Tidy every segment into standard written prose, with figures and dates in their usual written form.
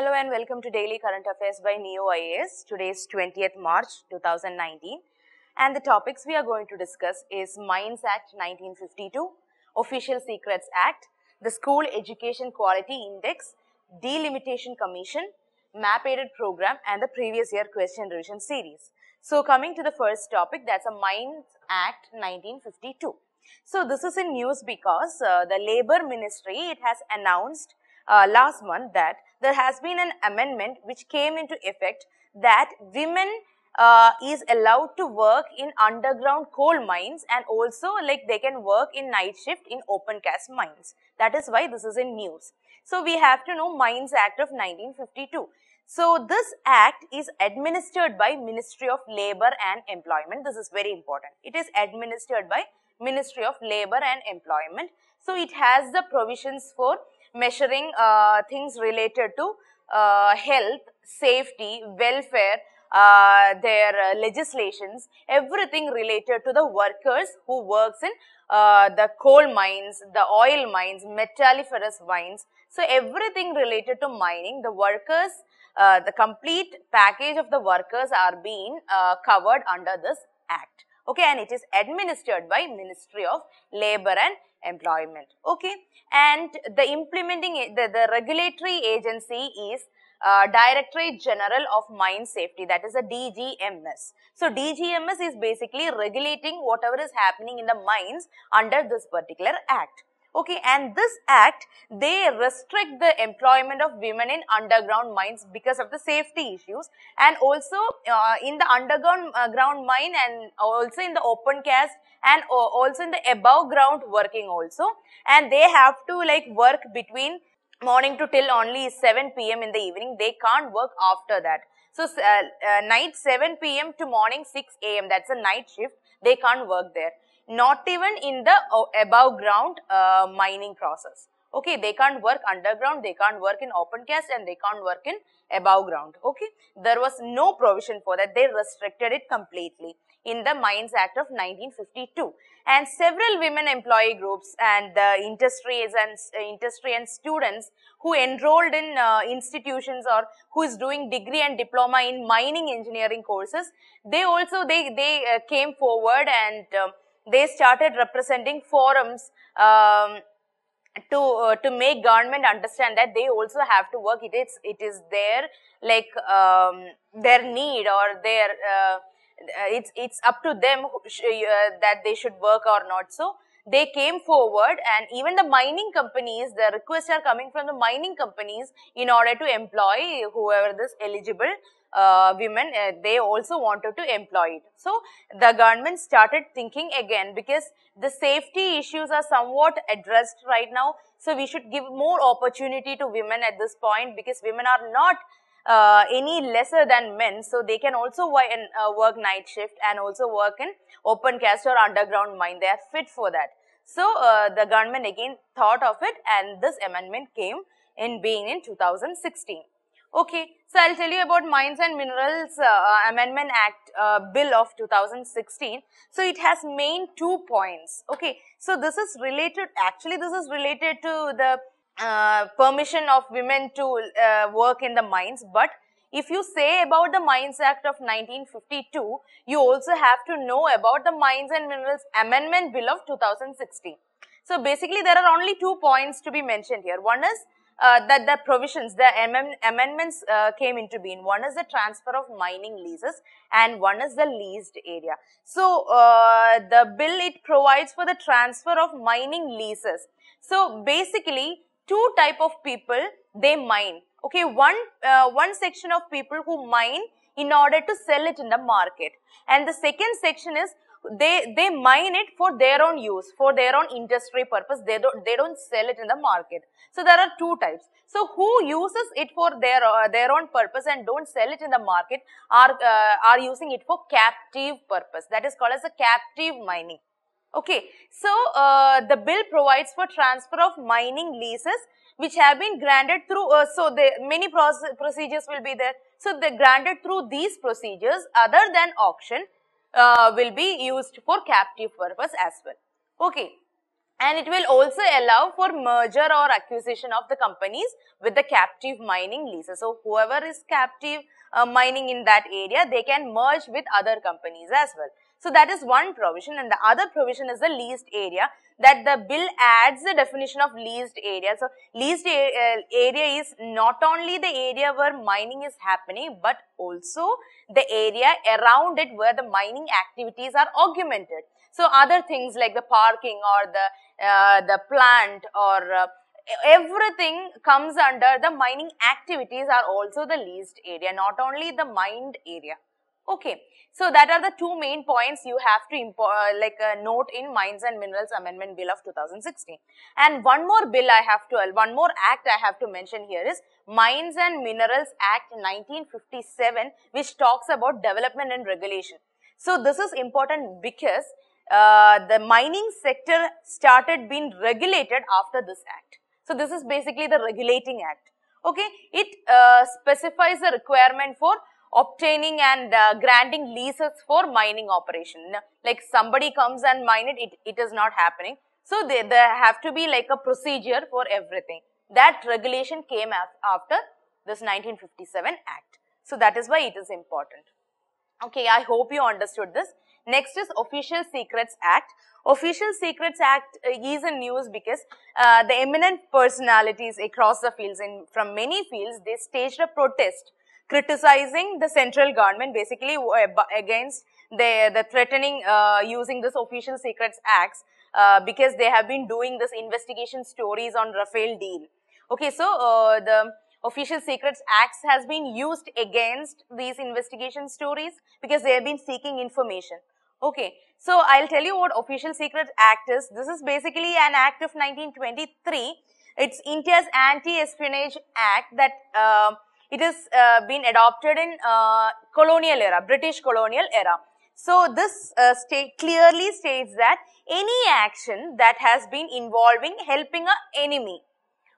Hello and welcome to Daily Current Affairs by Ekam IAS. Today is 20th March 2019 and the topics we are going to discuss is Mines Act 1952, Official Secrets Act, the School Education Quality Index, Delimitation Commission, Map Aided Program and the previous year question revision series. So coming to the first topic, that's a Mines Act 1952. So this is in news because the Labour Ministry, it has announced last month that there has been an amendment which came into effect that women is allowed to work in underground coal mines and also like they can work in night shift in open cast mines. That is why this is in news. So we have to know Mines Act of 1952. So this act is administered by Ministry of Labour and Employment. This is very important. It is administered by Ministry of Labour and Employment. So it has the provisions for measuring things related to health, safety, welfare, their legislations, everything related to the workers who works in the coal mines, the oil mines, metalliferous mines. So everything related to mining, the workers, the complete package of the workers are being covered under this act. Okay, and it is administered by Ministry of Labour and Employment. Okay, and the implementing, the regulatory agency is Directorate General of Mine Safety, that is a DGMS. So DGMS is basically regulating whatever is happening in the mines under this particular act. Okay, and this act, they restrict the employment of women in underground mines because of the safety issues, and also in the underground ground mine and also in the open cast and also in the above ground working also, and they have to like work between morning to till only 7 p.m. in the evening. They can't work after that. So night 7 p.m. to morning 6 a.m. that's a night shift. They can't work there. Not even in the above ground mining process. Okay, they can't work underground, they can't work in open cast and they can't work in above ground. Okay, there was no provision for that. They restricted it completely in the Mines Act of 1952. And several women employee groups and the industry and students who enrolled in institutions or who is doing degree and diploma in mining engineering courses, they also came forward and they started representing forums to make government understand that they also have to work. It is their like their need or their it's up to them that they should work or not. So they came forward, and even the mining companies, the requests are coming from the mining companies in order to employ whoever this eligible women, they also wanted to employ it. So the government started thinking again, because the safety issues are somewhat addressed right now. So we should give more opportunity to women at this point, because women are not any lesser than men. So they can also work night shift and also work in open cast or underground mine. They are fit for that. So the government again thought of it, and this amendment came in being in 2016. Okay, so I'll tell you about Mines and Minerals Amendment Act Bill of 2016. So it has main 2 points. Okay, so this is related, actually this is related to the permission of women to work in the mines. But if you say about the Mines Act of 1952, you also have to know about the Mines and Minerals Amendment Bill of 2016. So basically there are only 2 points to be mentioned here. One is that the provisions, the amendments came into being. One is the transfer of mining leases and one is the leased area. So the bill, it provides for the transfer of mining leases. So basically 2 type of people, they mine. Okay, one section of people who mine in order to sell it in the market, and the second section is they mine it for their own use, for their own industry purpose. They don't sell it in the market. So there are 2 types. So who uses it for their own purpose and don't sell it in the market are using it for captive purpose. That is called as a captive mining. Okay, so the bill provides for transfer of mining leases which have been granted through, so many procedures will be there. So they granted through these procedures other than auction will be used for captive purpose as well. Okay, And it will also allow for merger or acquisition of the companies with the captive mining leases. So whoever is captive mining in that area, they can merge with other companies as well. So that is one provision, and the other provision is the leased area, that the bill adds the definition of leased area. So leased area is not only the area where mining is happening, but also the area around it where the mining activities are augmented. So other things like the parking or the plant or everything comes under the mining activities are also the leased area, not only the mined area. Okay, so that are the two main points you have to note in Mines and Minerals Amendment Bill of 2016. And one more act I have to mention here is Mines and Minerals Act 1957, which talks about development and regulation. So this is important because the mining sector started being regulated after this act. So this is basically the regulating act. Okay, it specifies the requirement for obtaining and granting leases for mining operation. Like somebody comes and mine it is not happening. So there have to be like a procedure for everything. That regulation came after this 1957 act. So that is why it is important. Okay, I hope you understood this. Next is Official Secrets Act. Official Secrets Act is in news because the eminent personalities across the fields, from many fields, they staged a protest criticizing the central government, basically against the threatening using this Official Secrets Acts because they have been doing this investigation stories on Rafale deal. Okay, so the Official Secrets Acts has been used against these investigation stories because they have been seeking information. Okay, so I'll tell you what Official Secrets Act is. This is basically an act of 1923. It's India's Anti-Espionage Act that it has been adopted in colonial era, British colonial era. So this clearly states that any action that has been involving helping an enemy,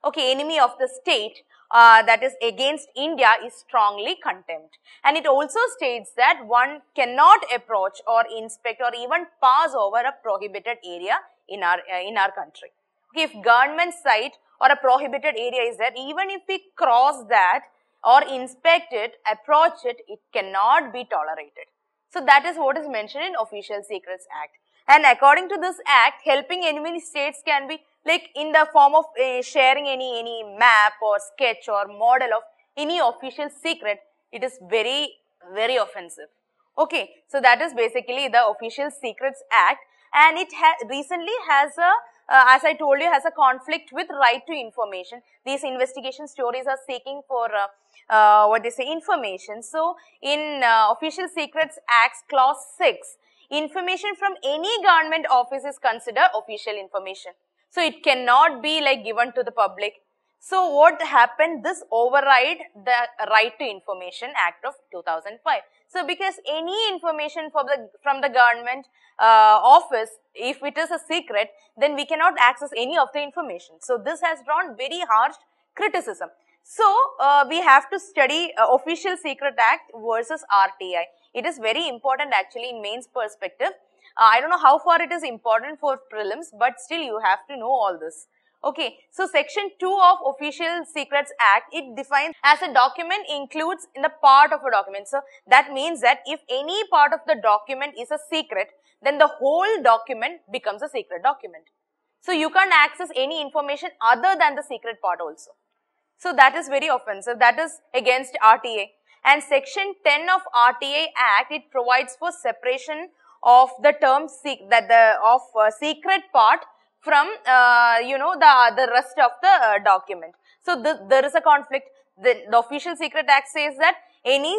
okay, enemy of the state, that is against India is strongly condemned. And it also states that one cannot approach or inspect or even pass over a prohibited area in our country. Okay, if government site or a prohibited area is there, even if we cross that or inspect it, approach it, it cannot be tolerated. So that is what is mentioned in Official Secrets Act. And according to this act, helping enemy states can be like in the form of sharing any map or sketch or model of any official secret. It is very, very offensive. Okay, so that is basically the Official Secrets Act, and it recently has a as I told you, has a conflict with right to information. These investigation stories are seeking for information. So in Official Secrets Act clause 6, information from any government office is considered official information. So it cannot be like given to the public. So what happened? This override the Right to Information Act of 2005. So because any information from the government office, if it is a secret, then we cannot access any of the information. So this has drawn very harsh criticism. So we have to study Official Secret Act versus RTI. It is very important actually in mains perspective. I don't know how far it is important for prelims, but still you have to know all this. Okay, so section 2 of Official Secrets Act, it defines as a document includes in the part of a document. So that means that if any part of the document is a secret, then the whole document becomes a secret document. So you can't access any information other than the secret part also. So that is very offensive. That is against RTA. And section 10 of RTA Act, it provides for separation of the term secret part from the rest of the document. So there is a conflict. The Official Secret Act says that any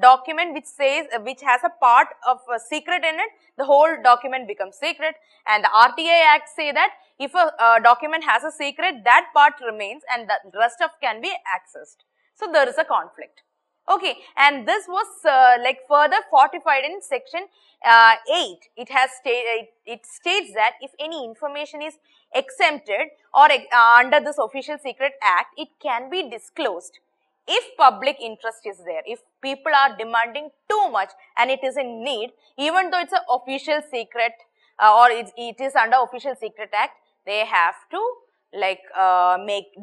document which has a part of a secret in it, the whole document becomes secret. And the RTI Act say that if a document has a secret, that part remains and the rest of can be accessed. So there is a conflict. Okay, and this was further fortified in section 8. It states that if any information is exempted or under this Official Secret Act, it can be disclosed if public interest is there. If people are demanding too much and it is in need, even though it's an official secret or it is under Official Secret Act, They have to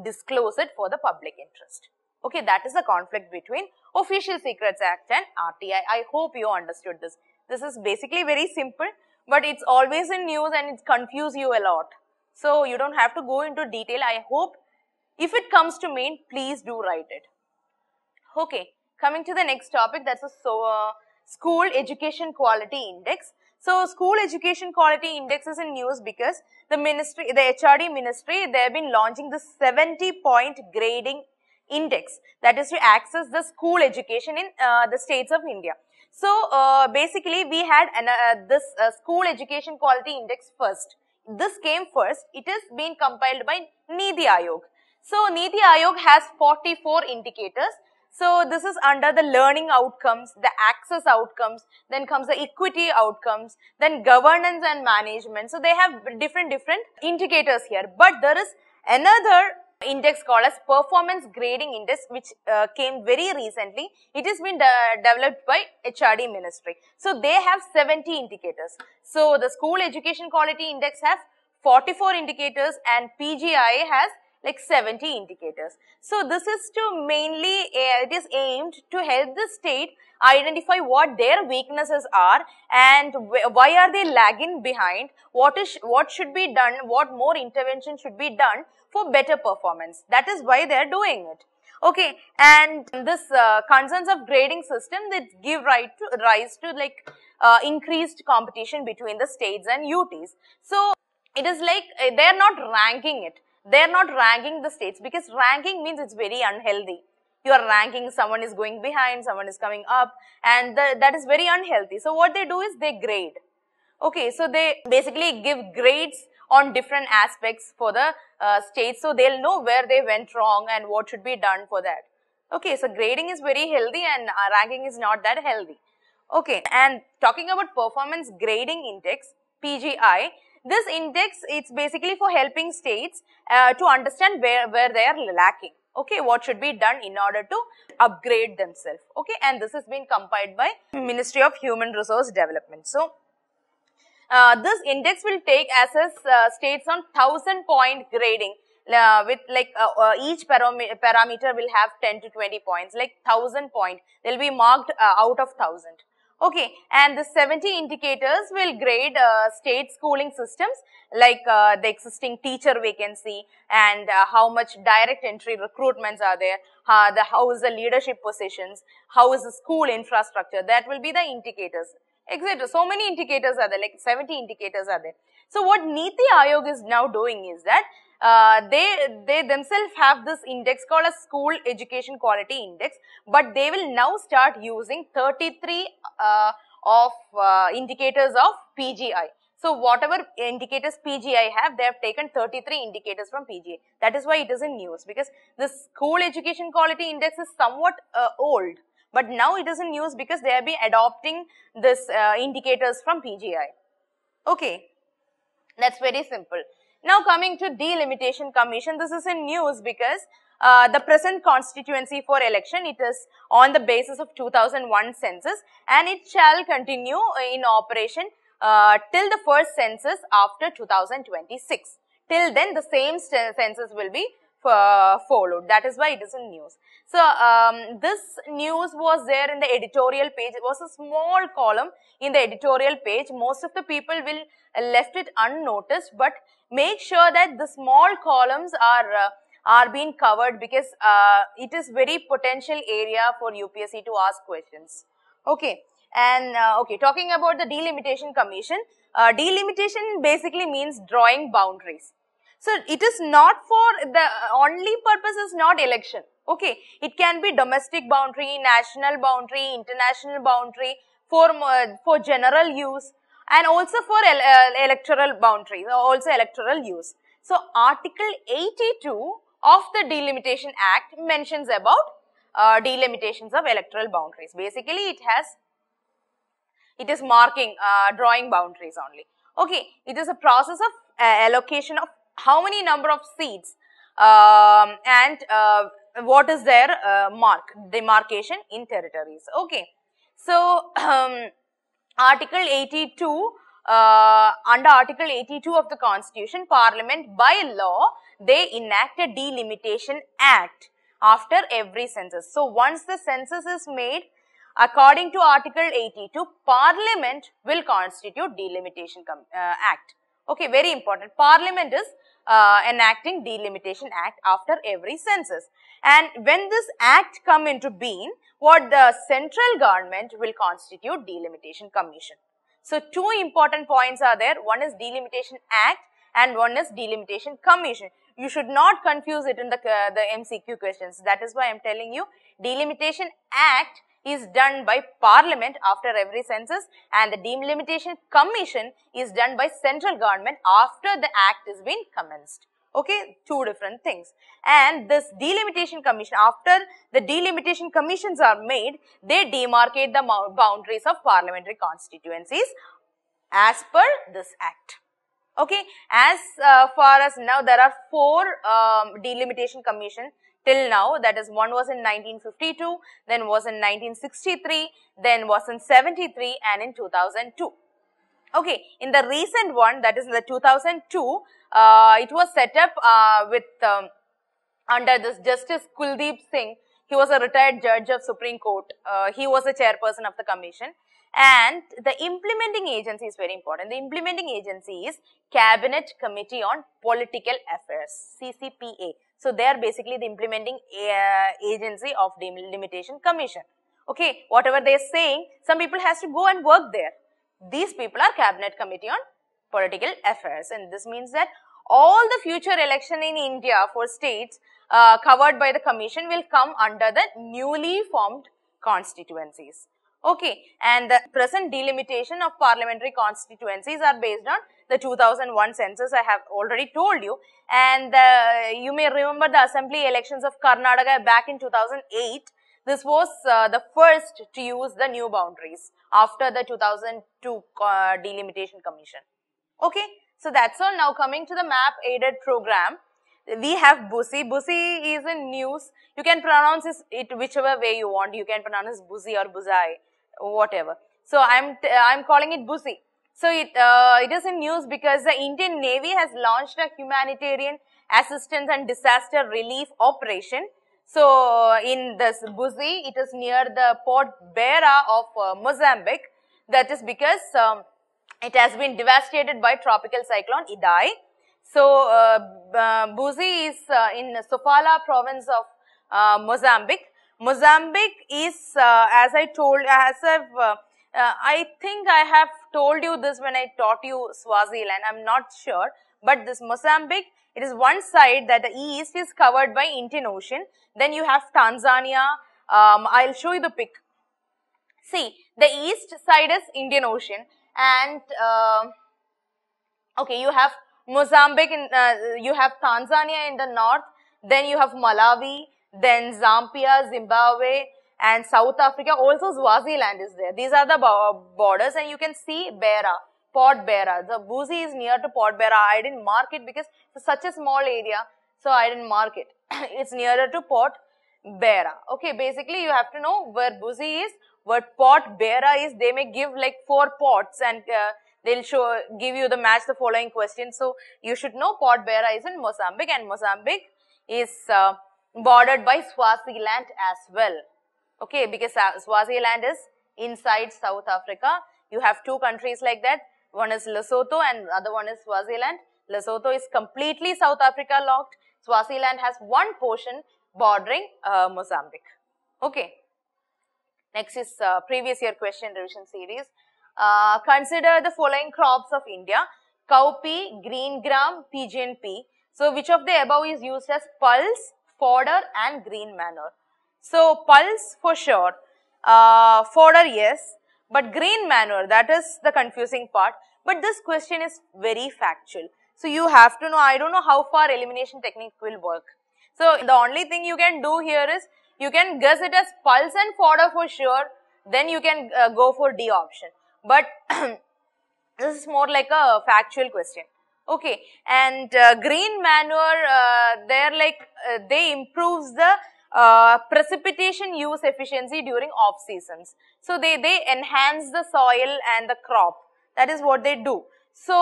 disclose it for the public interest. Okay, that is the conflict between Official Secrets Act and RTI. I hope you understood this. This is basically very simple, but it's always in news and it confuses you a lot. So you don't have to go into detail. I hope if it comes to main, please do write it. Okay, coming to the next topic, that's a School Education Quality Index. So, School Education Quality Index is in news because the HRD ministry, they have been launching the 70-point grading index, that is to access the school education in the states of India. So, basically we had this School Education Quality Index first. This came first. It is being compiled by Niti Aayog. So, Niti Aayog has 44 indicators. So, this is under the learning outcomes, the access outcomes, then comes the equity outcomes, then governance and management. So, they have different indicators here. But there is another index called as Performance Grading Index, which came very recently. It has been developed by HRD Ministry. So, they have 70 indicators. So, the School Education Quality Index has 44 indicators and PGI has like 70 indicators. So, this is to mainly, it is aimed to help the state identify what their weaknesses are and why are they lagging behind, what should be done, what more intervention should be done for better performance. That is why they are doing it. Okay, and this concerns of grading system that give rise to increased competition between the states and UTs. So, it is like they are not ranking it. They are not ranking the states because ranking means it's very unhealthy. You are ranking, someone is going behind, someone is coming up, and that is very unhealthy. So, what they do is they grade. Okay, so they basically give grades on different aspects for the states, so they'll know where they went wrong and what should be done for that. Okay, so grading is very healthy and ranking is not that healthy. Okay, and talking about Performance Grading Index, PGI, this index, it's basically for helping states to understand where they are lacking. Okay, what should be done in order to upgrade themselves. Okay, and this has been compiled by Ministry of Human Resource Development. So, this index will take assess states on 1000-point grading with each parameter will have 10 to 20 points, like 1000 points. They will be marked out of 1000. Okay, and the 70 indicators will grade state schooling systems like the existing teacher vacancy and how much direct entry recruitments are there, how is the leadership positions, how is the school infrastructure. That will be the indicators. Exactly. So many indicators are there, like 70 indicators are there. So what Niti Aayog is now doing is that they themselves have this index called as School Education Quality Index, but they will now start using 33 indicators of PGI. So whatever indicators PGI have, they have taken 33 indicators from PGI. That is why it is in news, because the School Education Quality Index is somewhat old. But now it is in news because they have been adopting this indicators from PGI. Okay, that's very simple. Now coming to Delimitation Commission, this is in news because the present constituency for election, it is on the basis of 2001 census and it shall continue in operation till the first census after 2026. Till then the same census will be followed. That is why it is in news. So, this news was there in the editorial page. It was a small column in the editorial page. Most of the people will left it unnoticed, but make sure that the small columns are being covered because it is very potential area for UPSC to ask questions. Okay, and okay, talking about the Delimitation Commission, delimitation basically means drawing boundaries. So, it is not for the only purpose is not election. Okay, it can be domestic boundary, national boundary, international boundary for general use and also for electoral boundaries, also electoral use. So, Article 82 of the Delimitation Act mentions about delimitations of electoral boundaries. Basically, it is marking, drawing boundaries only. Okay, it is a process of allocation of how many number of seats and what is their demarcation in territories. Okay, so Article 82 under Article 82 of the Constitution, Parliament by law, they enact a delimitation act after every census. So, once the census is made, according to Article 82, Parliament will constitute delimitation act. Okay, very important. Parliament is enacting delimitation act after every census. And when this act come into being, what the central government will constitute delimitation commission. So, two important points are there. One is delimitation act and one is delimitation commission. You should not confuse it in the MCQ questions. That is why I am telling you, delimitation act is done by Parliament after every census and the delimitation commission is done by central government after the act is been commenced. Okay, two different things. And this delimitation commission, after the delimitation commissions are made, they demarcate the boundaries of parliamentary constituencies as per this act. Okay, as far as now there are 4 delimitation commission till now, that is one was in 1952, then was in 1963, then was in 73 and in 2002. Okay, in the recent one, that is in the 2002, it was set up with under this Justice Kuldeep Singh. He was a retired judge of Supreme Court. He was the chairperson of the commission. And the implementing agency is very important. The implementing agency is Cabinet Committee on Political Affairs, CCPA. So, they are basically the implementing agency of the Delimitation Commission. Okay, whatever they are saying, some people has to go and work there. These people are Cabinet Committee on Political Affairs, and this means that all the future election in India for states covered by the commission will come under the newly formed constituencies. Okay, and the present delimitation of parliamentary constituencies are based on the 2001 census, I have already told you, and you may remember the assembly elections of Karnataka back in 2008. This was the first to use the new boundaries after the 2002 delimitation commission. Okay, so that's all. Now coming to the map aided program, we have BUSI. BUSI is in news. You can pronounce it whichever way you want. You can pronounce it BUSI or BUSI, whatever. So I'm calling it BUSI. So it is in news because the Indian Navy has launched a humanitarian assistance and disaster relief operation. So in this BUSI, it is near the Port Beira of Mozambique. That is because it has been devastated by tropical cyclone Idai. So BUSI is in Sofala province of Mozambique. Mozambique is, as I told, I think I have told you this when I taught you Swaziland. I'm not sure, but this Mozambique, it is one side that the east is covered by Indian Ocean. Then you have Tanzania. I'll show you the pic. See, the east side is Indian Ocean, and okay, you have Mozambique, you have Tanzania in the north, then you have Malawi, then Zambia, Zimbabwe, and South Africa. Also Swaziland is there. These are the borders, and you can see Beira, Port Beira. The BUSI is near to Port Beira. I didn't mark it because it's such a small area, so I didn't mark it. It's nearer to Port Beira. Okay, basically you have to know where BUSI is, where Port Beira is. They may give like 4 ports, and they'll give you the match the following question. So you should know Port Beira is in Mozambique, and Mozambique is bordered by Swaziland as well. Okay, because Swaziland is inside South Africa. You have 2 countries like that. One is Lesotho and the other one is Swaziland. Lesotho is completely South Africa locked. Swaziland has one portion bordering Mozambique. Okay. Next is previous year question revision series. Consider the following crops of India: cowpea, green gram, pigeon pea. So which of the above is used as pulse, fodder and green manure? So pulse for sure, fodder yes, but green manure, that is the confusing part. But this question is very factual. So you have to know, I don't know how far elimination technique will work. So the only thing you can do here is, you can guess it as pulse and fodder for sure, then you can go for D option. But this is more like a factual question. Okay, and green manure, they improves the precipitation use efficiency during off seasons. So they enhance the soil and the crop. That is what they do. So,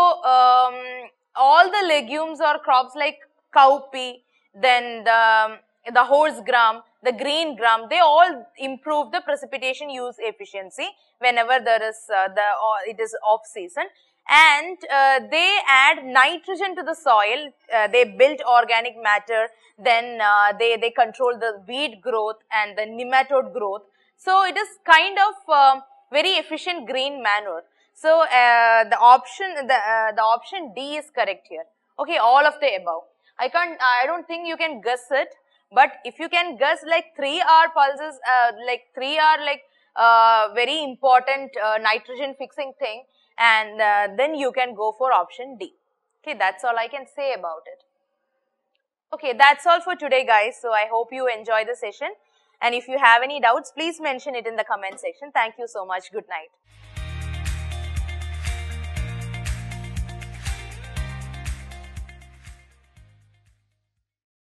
all the legumes or crops like cowpea, then the horse gram, the green gram, they all improve the precipitation use efficiency whenever there is it is off season, and they add nitrogen to the soil. They build organic matter, then they control the weed growth and the nematode growth. So it is kind of very efficient green manure. So the option D is correct here. Okay, all of the above. I don't think you can guess it, but if you can guess like 3R pulses, like 3R like very important nitrogen fixing thing, and then you can go for option D. Okay, that's all I can say about it. Okay, that's all for today, guys. So I hope you enjoy the session. And if you have any doubts, please mention it in the comment section. Thank you so much. Good night.